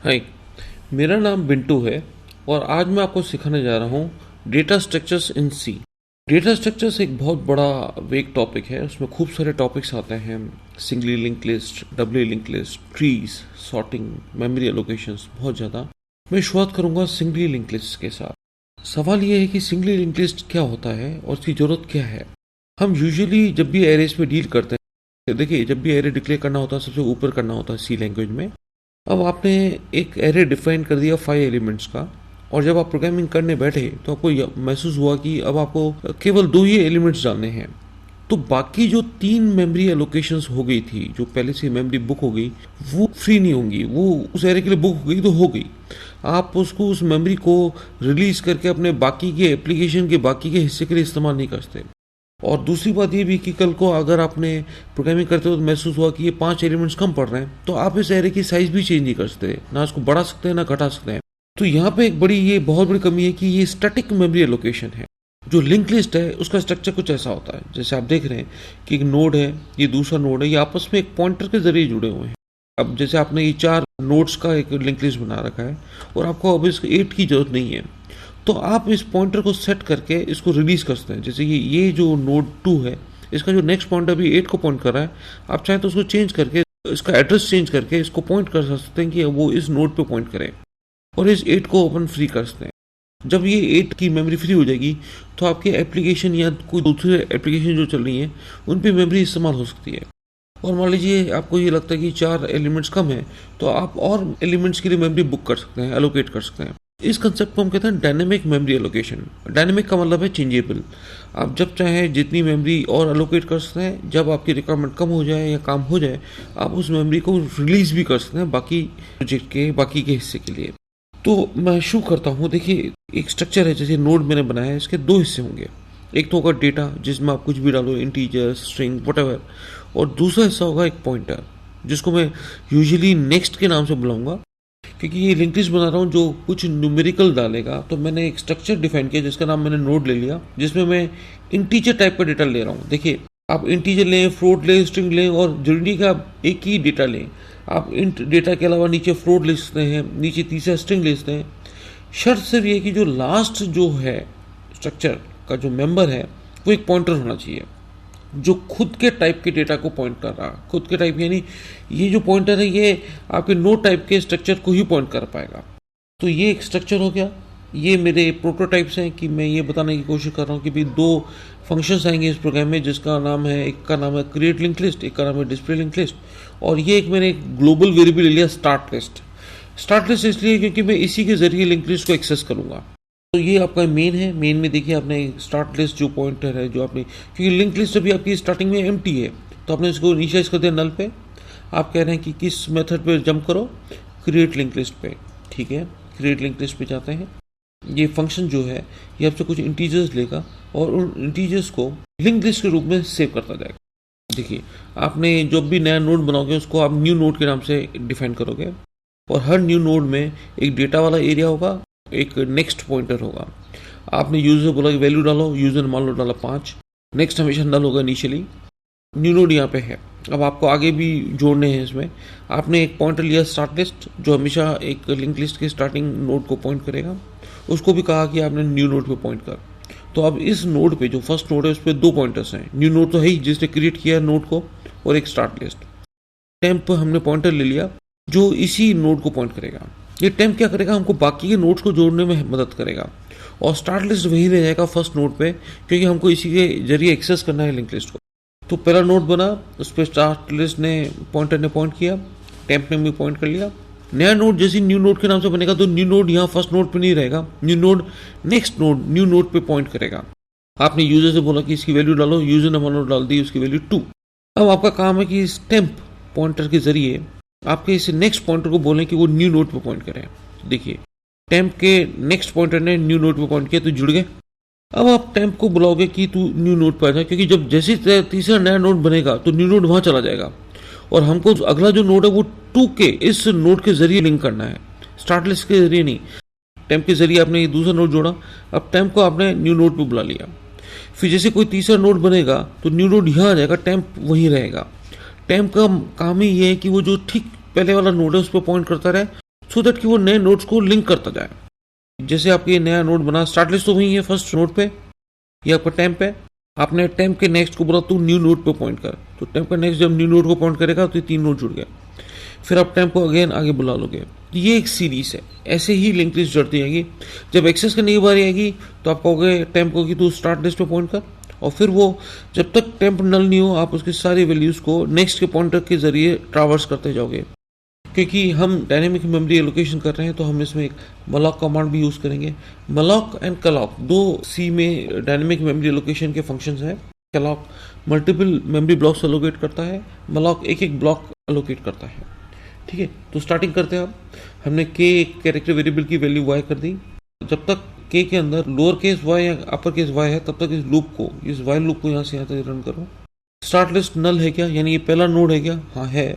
हाय, मेरा नाम बिंटू है और आज मैं आपको सिखाने जा रहा हूँ data structures in C. Data structures एक बहुत बड़ा वेग टॉपिक है। उसमें खूब सारे टॉपिक्स आते हैं। Singly link list, doubly link list, trees, sorting, memory allocations, बहुत ज़्यादा। मैं शुरुआत करूँगा सिंगली लिंक लिस्ट के साथ। सवाल ये है कि सिंगली लिंक लिस्ट क्या होता है और उसकी ज़रूरत क्या है। हम यूजुअली जब भी एरेज में डील करते हैं, देखिए जब भी एरे डिक्लेयर करना होता है सबसे ऊपर करना होता है सी लैंग्वेज में। अब आपने एक एरे डिफाइन कर दिया 5 एलिमेंट्स का, और जब आप प्रोग्रामिंग करने बैठे तो आपको महसूस हुआ कि अब आपको केवल 2 ही एलिमेंट्स डालने हैं। तो बाकी जो 3 मेमोरी एलोकेशंस हो गई थी, जो पहले से मेमोरी बुक हो गई, वो फ्री नहीं होंगी। वो उस एरे के लिए बुक हो गई तो हो गई। आप उसको उस मेमोरी को रिलीज करके अपने बाकी के एप्लीकेशन के बाकी के हिस्से के लिए इस्तेमाल नहीं करते। और दूसरी बात ये भी कि कल को अगर आपने प्रोग्रामिंग करते हो तो महसूस हुआ कि ये 5 एलिमेंट्स कम पड़ रहे हैं, तो आप इस एरे की साइज भी चेंज नहीं कर सकते, ना इसको बढ़ा सकते हैं ना घटा सकते हैं। तो यहाँ पे एक बहुत बड़ी कमी है कि ये स्टैटिक मेमोरी एलोकेशन है। जो लिंक लिस्ट है उसका स्ट्रक्चर कुछ ऐसा होता है, जैसे आप देख रहे हैं कि एक नोड है, ये दूसरा नोड है, ये आपस में एक पॉइंटर के जरिए जुड़े हुए हैं। अब जैसे आपने ये 4 नोड्स का एक लिंक लिस्ट बना रखा है और आपको अब इस 8 की जरूरत नहीं है, तो आप इस पॉइंटर को सेट करके इसको रिलीज कर सकते हैं। जैसे कि ये जो नोड 2 है, इसका जो नेक्स्ट पॉइंटर भी 8 को पॉइंट कर रहा है, आप चाहें तो उसको चेंज करके, इसका एड्रेस चेंज करके इसको पॉइंट कर सकते हैं कि वो इस नोड पे पॉइंट करे, और इस 8 को अपन फ्री कर सकते हैं। जब ये 8 की मेमोरी फ्री हो जाएगी तो आपके एप्लीकेशन या कोई दूसरे एप्लीकेशन जो चल रही है उन पर मेमोरी इस्तेमाल हो सकती है। और मान लीजिए आपको ये लगता है कि 4 एलिमेंट्स कम है, तो आप और एलिमेंट्स के लिए मेमोरी बुक कर सकते हैं, एलोकेट कर सकते हैं। इस कंसेप्ट को हम कहते हैं डायनेमिक मेमोरी एलोकेशन। डायनेमिक का मतलब है चेंजेबल। आप जब चाहें जितनी मेमोरी और एलोकेट कर सकते हैं। जब आपकी रिक्वायरमेंट कम हो जाए या काम हो जाए, आप उस मेमोरी को रिलीज भी कर सकते हैं बाकी प्रोजेक्ट के बाकी के हिस्से के लिए। तो मैं शुरू करता हूँ। देखिए, एक स्ट्रक्चर है, जैसे नोड मैंने बनाया है, इसके 2 हिस्से होंगे। एक तो होगा डेटा, जिसमें आप कुछ भी डालो, इंटीजर, स्ट्रिंग, व्हाटएवर, और दूसरा हिस्सा होगा एक पॉइंटर, जिसको मैं यूजुअली नेक्स्ट के नाम से बुलाऊंगा, क्योंकि ये लिंक लिस्ट बना रहा हूँ जो कुछ न्यूमेरिकल डालेगा। तो मैंने एक स्ट्रक्चर डिफाइन किया जिसका नाम मैंने नोड ले लिया, जिसमें मैं इंटीजर टाइप का डेटा ले रहा हूँ। देखिए, आप इंटीजर लें, फ्लोट लें, स्ट्रिंग लें, और जरूरी का आप एक ही डेटा लें। आप इंट डेटा के अलावा नीचे फ्लोट ले सकते हैं, नीचे तीसरा स्ट्रिंग ले सकते हैं। शर्त सिर्फ ये कि जो लास्ट जो है स्ट्रक्चर का जो मेंबर है वो एक पॉइंटर होना चाहिए, जो खुद के टाइप के डेटा को पॉइंट कर रहा। खुद के टाइप यानी ये जो पॉइंटर है ये आपके नोड टाइप के स्ट्रक्चर को ही पॉइंट कर पाएगा। तो ये एक स्ट्रक्चर हो गया। ये मेरे प्रोटोटाइप्स हैं कि मैं ये बताने की कोशिश कर रहा हूँ कि भाई 2 फंक्शंस आएंगे इस प्रोग्राम में, जिसका नाम है, एक का नाम है क्रिएट लिंक लिस्ट, एक का नाम है डिस्प्ले लिंक लिस्ट। और ये एक मैंने ग्लोबल वेरिएबल ले लिया स्टार्ट लिस्ट। स्टार्ट लिस्ट इसलिए क्योंकि मैं इसी के जरिए लिंक लिस्ट को एक्सेस करूंगा। तो ये आपका मेन है। मेन में देखिए आपने स्टार्ट लिस्ट जो पॉइंटर है, जो आपने, क्योंकि लिंक लिस्ट अभी आपकी स्टार्टिंग में एम्प्टी है, तो आपने इसको इनिशियलाइज कर दिया नल पे। आप कह रहे हैं कि किस मेथड पे जंप करो, क्रिएट लिंक लिस्ट पे। ठीक है, क्रिएट लिंक लिस्ट पे जाते हैं। ये फंक्शन जो है ये आपसे कुछ इंटीजर्स लेगा और उन इंटीजर्स को लिंक लिस्ट के रूप में सेव करता जाएगा। देखिए, आपने जब भी नया नोड बनाओगे उसको आप न्यू नोड के नाम से डिफाइन करोगे, और हर न्यू नोड में एक डेटा वाला एरिया होगा, एक नेक्स्ट पॉइंटर होगा। आपने यूजर बोला कि वैल्यू डालो, यूजर मान लो डाला 5, नेक्स्ट हमेशा नल होगा इनिशियली। न्यू नोड यहाँ पे है। अब आपको आगे भी जोड़ने हैं इसमें। आपने एक पॉइंटर लिया स्टार्ट लिस्ट, जो हमेशा एक लिंक लिस्ट के स्टार्टिंग नोड को पॉइंट करेगा। उसको भी कहा कि आपने न्यू नोड पे पॉइंट कर। तो अब इस नोड पे जो फर्स्ट नोड है उस पर 2 पॉइंटर्स हैं। न्यू नोड तो है ही जिसने क्रिएट किया नोड को, और एक स्टार्ट लिस्ट। टेम्प हमने पॉइंटर ले लिया जो इसी नोड को पॉइंट करेगा। ये टेम्प क्या करेगा, हमको बाकी के नोड्स को जोड़ने में मदद करेगा। और स्टार्ट लिस्ट वही ले जाएगा फर्स्ट नोड पे, क्योंकि हमको इसी के जरिए एक्सेस करना है लिंक लिस्ट को। तो पहला नोड बना, उस पर स्टार्ट लिस्ट ने पॉइंटर ने पॉइंट किया, टेम्प ने भी पॉइंट कर लिया। नया नोड जैसे न्यू नोड के नाम से बनेगा, तो न्यू नोड यहाँ फर्स्ट नोड पे नहीं रहेगा, new node next node new node पे पॉइंट करेगा। आपने यूजर से बोला कि इसकी वैल्यू डालो, यूजर ने मान लो डाल दी उसकी वैल्यू 2। अब आपका काम है कि इस टेम्प पॉइंटर के जरिए आपके इस नेक्स्ट पॉइंटर को बोलें कि वो न्यू नोड पे पॉइंट करें। देखिए, टेम्प के नेक्स्ट पॉइंटर ने न्यू नोड पे पॉइंट किया तो जुड़ गए। अब आप टेम्प को बुलाओगे कि तू न्यू नोड पे आ जा, क्योंकि जब जैसे तीसरा नया नोड बनेगा तो न्यू नोड वहां चला जाएगा, और हमको अगला जो नोड है वो 2 के इस नोड के जरिए लिंक करना है, स्टार्ट लिस्ट के जरिए नहीं। टेम्प के जरिए आपने दूसरा नोड जोड़ा, अब टेम्प को आपने न्यू नोड पे बुला लिया। फिर जैसे कोई तीसरा नोड बनेगा तो न्यू नोड यहाँ आ जाएगा, टेम्प वहीं रहेगा। टेम्प का काम ही ये है कि वो जो ठीक पहले वाला नोड है उस पर पॉइंट करता रहे, सो दैट कि वो नए नोड्स को लिंक करता जाए। जैसे आपके नया नोड बना, स्टार्ट लिस्ट तो वही है फर्स्ट नोड पे, ये आपका टेम्प है। आपने टेम्प के नेक्स्ट को बोला तू न्यू नोड पे पॉइंट कर, तो टेम्प का नेक्स्ट जब न्यू नोड को पॉइंट करेगा तो ये 3 नोड जुड़ गए। फिर आप टेम्प को अगेन आगे बुला लोगे। ये एक सीरीज है, ऐसे ही लिंक लिस्ट जुड़ती जाएगी। जब एक्सेस करने की बारी आएगी तो आप कहोगे टेम्प को कि तू स्टार्ट लिस्ट पे पॉइंट कर, और फिर वो जब तक टेम्प नल नहीं हो आप उसकी सारी वैल्यूज को नेक्स्ट के पॉइंटर के जरिए ट्रावर्स करते जाओगे। क्योंकि हम डायनेमिक मेमोरी एलोकेशन कर रहे हैं तो हम इसमें एक मलॉक कमांड भी यूज करेंगे। मलॉक एंड कलॉक दो सी में डायनेमिक मेमोरी एलोकेशन के फंक्शंस हैं। Clock multiple memory blocks allocate करता है, मलॉक एक एक ब्लॉक एलोकेट करता है। ठीक है, तो स्टार्टिंग करते हैं। अब हमने के कैरेक्टर वेरिएबल की वैल्यू y कर दी। जब तक के के अंदर लोअर केस y या अपर केस y है तब तक इस लूप को, इस वाइल लूप को यहाँ से यहाँ तक रन करो। स्टार्ट लिस्ट नल है क्या, यानी ये पहला नोड है क्या? हाँ है।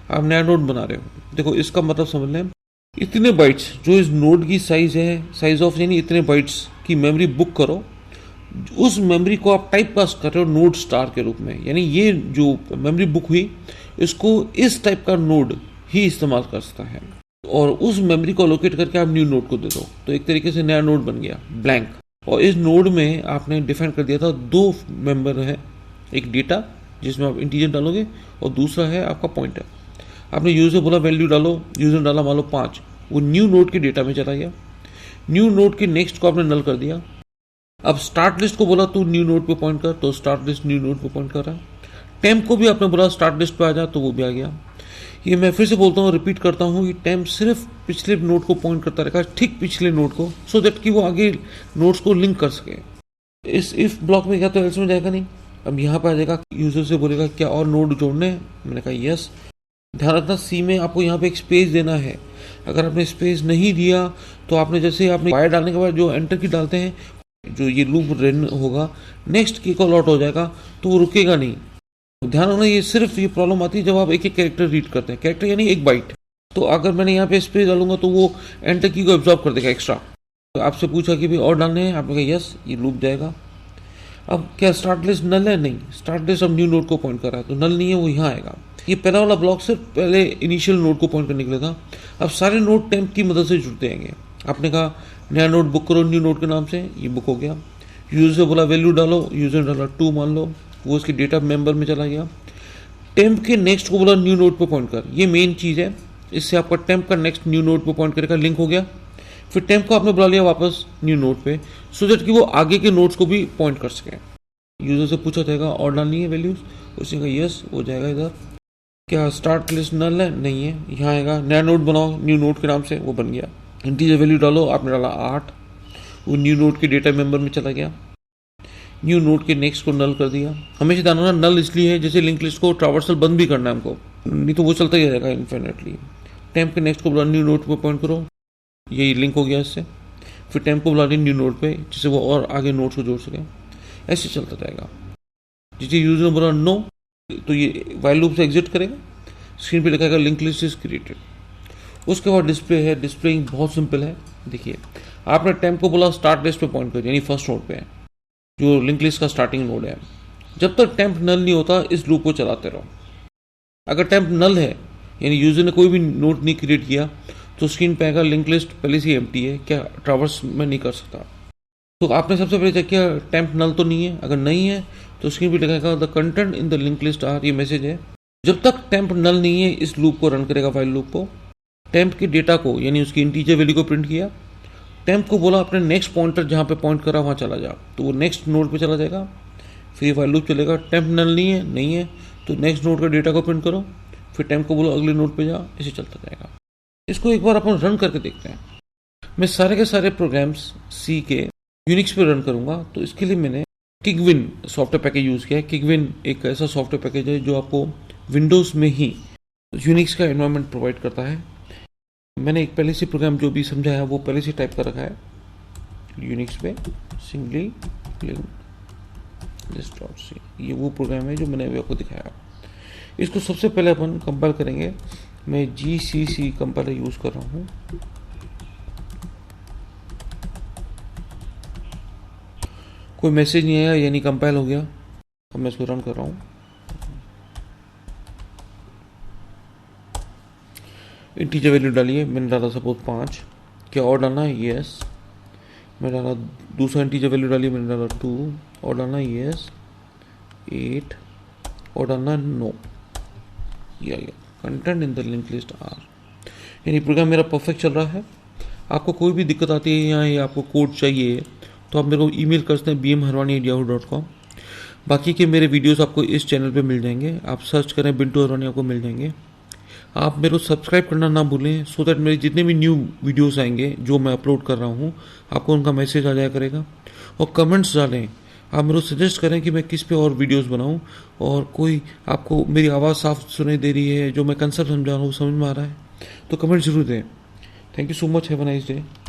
आप नया नोड बना रहे हो। देखो इसका मतलब समझ लें, इतने बाइट्स जो इस नोड की साइज है, साइज ऑफ यानी इतने बाइट्स की मेमोरी बुक करो। उस मेमोरी को आप टाइप कास्ट कर रहे हो नोड स्टार के रूप में, यानी ये जो मेमोरी बुक हुई इसको इस टाइप का नोड ही इस्तेमाल कर सकता है, और उस मेमोरी को लोकेट करके आप न्यू नोड को दे दो। तो एक तरीके से नया नोड बन गया ब्लैंक। और इस नोड में आपने डिफाइन कर दिया था 2 मेंबर है, एक डेटा जिसमें आप इंटीजर डालोगे और दूसरा है आपका पॉइंटर। आपने यूजर बोला वैल्यू डालो, यूजर डाला मान लो 5, वो न्यू नोड के डेटा में चला गया। न्यू नोड के नेक्स्ट को आपने नल कर दिया। अब स्टार्ट लिस्ट को बोला तू न्यू नोड पे पॉइंट कर, तो स्टार्ट लिस्ट न्यू नोड पे पॉइंट कर रहा है। टेम्प को भी आपने बोला स्टार्ट लिस्ट पे आ जा, तो वो भी आ गया। ये मैं फिर से बोलता हूँ, रिपीट करता हूँ कि टेम्प सिर्फ पिछले नोड को पॉइंट करता रहेगा, ठीक पिछले नोड को, सो दैट कि वो आगे नोड्स को लिंक कर सके। इस इफ ब्लॉक में गया तो एल्स में जाएगा नहीं। अब यहाँ पे आ जाएगा, यूजर से बोलेगा क्या और नोड जोड़ने हैं, मैंने कहा यस। ध्यान रखना सी में आपको यहाँ पे एक स्पेस देना है। अगर आपने स्पेस नहीं दिया तो आपने जैसे आपने वायर डालने के बाद जो एंटर की डालते हैं, जो ये लूप रन होगा, नेक्स्ट की कॉल आउट हो जाएगा तो वो रुकेगा नहीं। ध्यान रखना, ये सिर्फ ये प्रॉब्लम आती है जब आप एक एक कैरेक्टर रीड करते हैं, कैरेक्टर यानी एक बाइट। तो अगर मैंने यहाँ पे स्पेस डालूंगा तो वो एंटर की को एब्जॉर्ब कर देगा एक्स्ट्रा। तो आपसे पूछा कि भाई और डालने हैं, आपने कहा यस, ये लूप जाएगा। अब क्या स्टार्ट लिस्ट नल है? नहीं, स्टार्ट लिस्ट अब न्यू नोड को पॉइंट कर रहा है तो नल नहीं है, वो यहाँ आएगा। ये पहला वाला ब्लॉक सिर्फ पहले इनिशियल नोड को पॉइंट करने के लिए था। अब सारे नोड टेम्प की मदद से जुड़ते आएंगे। आपने कहा नया नोड बुक करो न्यू नोड के नाम से, ये बुक हो गया। यूजर से बोला वैल्यू डालो, यूजर डाला 2 मान लो, वो उसके डेटा मेंबर में चला गया। टेम्प के नेक्स्ट को बोला न्यू नोड पे पॉइंट कर, ये मेन चीज है, इससे आपका टेम्प का नेक्स्ट न्यू नोड पे पॉइंट करेगा, लिंक हो गया। फिर टेम्प को आपने बुला लिया वापस न्यू नोड पे, सो दैट कि वो आगे के नोड्स को भी पॉइंट कर सके। यूजर से पूछा जाएगा और डालनी है वैल्यूज, उसने कहा यस, वो जाएगा इधर। क्या स्टार्ट लिस्ट नल है? नहीं है, यहाँ आएगा। नया नोड बनाओ न्यू नोड के नाम से, वो बन गया। इंटीजर वैल्यू डालो, आपने डाला 8, वो न्यू नोड के डेटा मेंबर में चला गया। न्यू नोड के नेक्स्ट को नल कर दिया। हमेशा ध्यान रखना, नल इसलिए है जैसे लिंक लिस्ट को ट्रावर्सल बंद भी करना है हमको, नहीं तो वो चलता ही रहेगा इन्फिनिटली। टेम्प के नेक्स्ट को बुला न्यू नोड पे पॉइंट करो, यही लिंक हो गया इससे। फिर टेम्प को बुला न्यू नोड पे, जिससे वो और आगे नोड्स को जोड़ सके। ऐसे चलता जाएगा। जिसे यूजर ने बोला नो, तो ये वाइल लूप से एग्जिट करेगा, स्क्रीन पे लिखाएगा लिंक लिस्ट इज क्रिएटेड। उसके बाद डिस्प्ले है। डिस्प्लेइंग बहुत सिंपल है। देखिए, आपने टेम्प को बोला स्टार्ट लिस्ट पे पॉइंट कर, यानी फर्स्ट नोड पे है, जो लिंक लिस्ट का स्टार्टिंग नोड है। जब तक टेम्प नल नहीं होता इस लूप को चलाते रहो। अगर टेम्प नल है, यानी यूजर ने कोई भी नोड नहीं क्रिएट किया, तो स्क्रीन पे आएगा लिंक लिस्ट पहले से एम्प्टी है, क्या ट्रावर्स में नहीं कर सकता। तो आपने सबसे पहले चेक किया टेम्प नल तो नहीं है। अगर नहीं है तो स्क्रीन पे लिखेगा the content in the link list are, ये मैसेज है। जब तक टेम्प नल नहीं है इस लूप को रन करेगा, फाइल लूप को। टेम्प के डेटा को यानी उसकी इंटीजर वैल्यू को प्रिंट किया। टेम्प को बोला अपने नेक्स्ट पॉइंटर जहाँ पे पॉइंट करा वहाँ चला जा, तो वो नेक्स्ट नोड पे चला जाएगा। फिर फाइल लूप चलेगा। टेम्प नल नहीं है तो नेक्स्ट नोड का डेटा को प्रिंट करो। फिर टेम्प को बोलो अगले नोड पे जा, ऐसे चलता जाएगा। इसको एक बार अपन रन करके देखते हैं। मैं सारे के सारे प्रोग्राम्स सी के यूनिक्स पे रन करूंगा, तो इसके लिए मैंने किगविन सॉफ्टवेयर पैकेज यूज़ किया है। किगविन एक ऐसा सॉफ्टवेयर पैकेज है जो आपको विंडोज़ में ही यूनिक्स का एनवायरनमेंट प्रोवाइड करता है। मैंने एक पहले से प्रोग्राम जो भी समझाया वो पहले से टाइप कर रखा है यूनिक्स पे, सिंगली list.c। ये वो प्रोग्राम है जो मैंने अभी आपको दिखाया। इसको सबसे पहले अपन कंपाइल करेंगे। मैं GCC कंपाइलर यूज़ कर रहा हूँ। कोई मैसेज नहीं आया, यानी कंपाइल हो गया। अब मैं इसको रन कर रहा हूँ। इंटीजर वैल्यू डालिए, मैंने डाला सपोज 5, क्या और डालना है? यस। मैं डाला दूसरा इंटीजर वैल्यू डालिए, मैंने डाला 2, और डालना है यस। 8 और डालना है नो। या content in the link list are, यानी प्रोग्राम मेरा परफेक्ट चल रहा है। आपको कोई भी दिक्कत आती है या आपको कोड चाहिए तो आप मेरे को ईमेल कर सकते हैं bmharwani@yahoo.com। बाकी के मेरे वीडियोस आपको इस चैनल पे मिल जाएंगे, आप सर्च करें बिंटू हरवानी, आपको मिल जाएंगे। आप मेरे को सब्सक्राइब करना ना भूलें, सो दैट मेरे जितने भी न्यू वीडियोस आएंगे जो मैं अपलोड कर रहा हूँ आपको उनका मैसेज आ जाया करेगा। और कमेंट्स डालें, आप मेरे को सजेस्ट करें कि मैं किस पे और वीडियोस बनाऊं, और कोई आपको मेरी आवाज़ साफ सुनाई दे रही है, जो मैं कंसेप्ट समझा रहा हूँ समझ में आ रहा है, तो कमेंट जरूर दें। Thank you so much, have a nice day.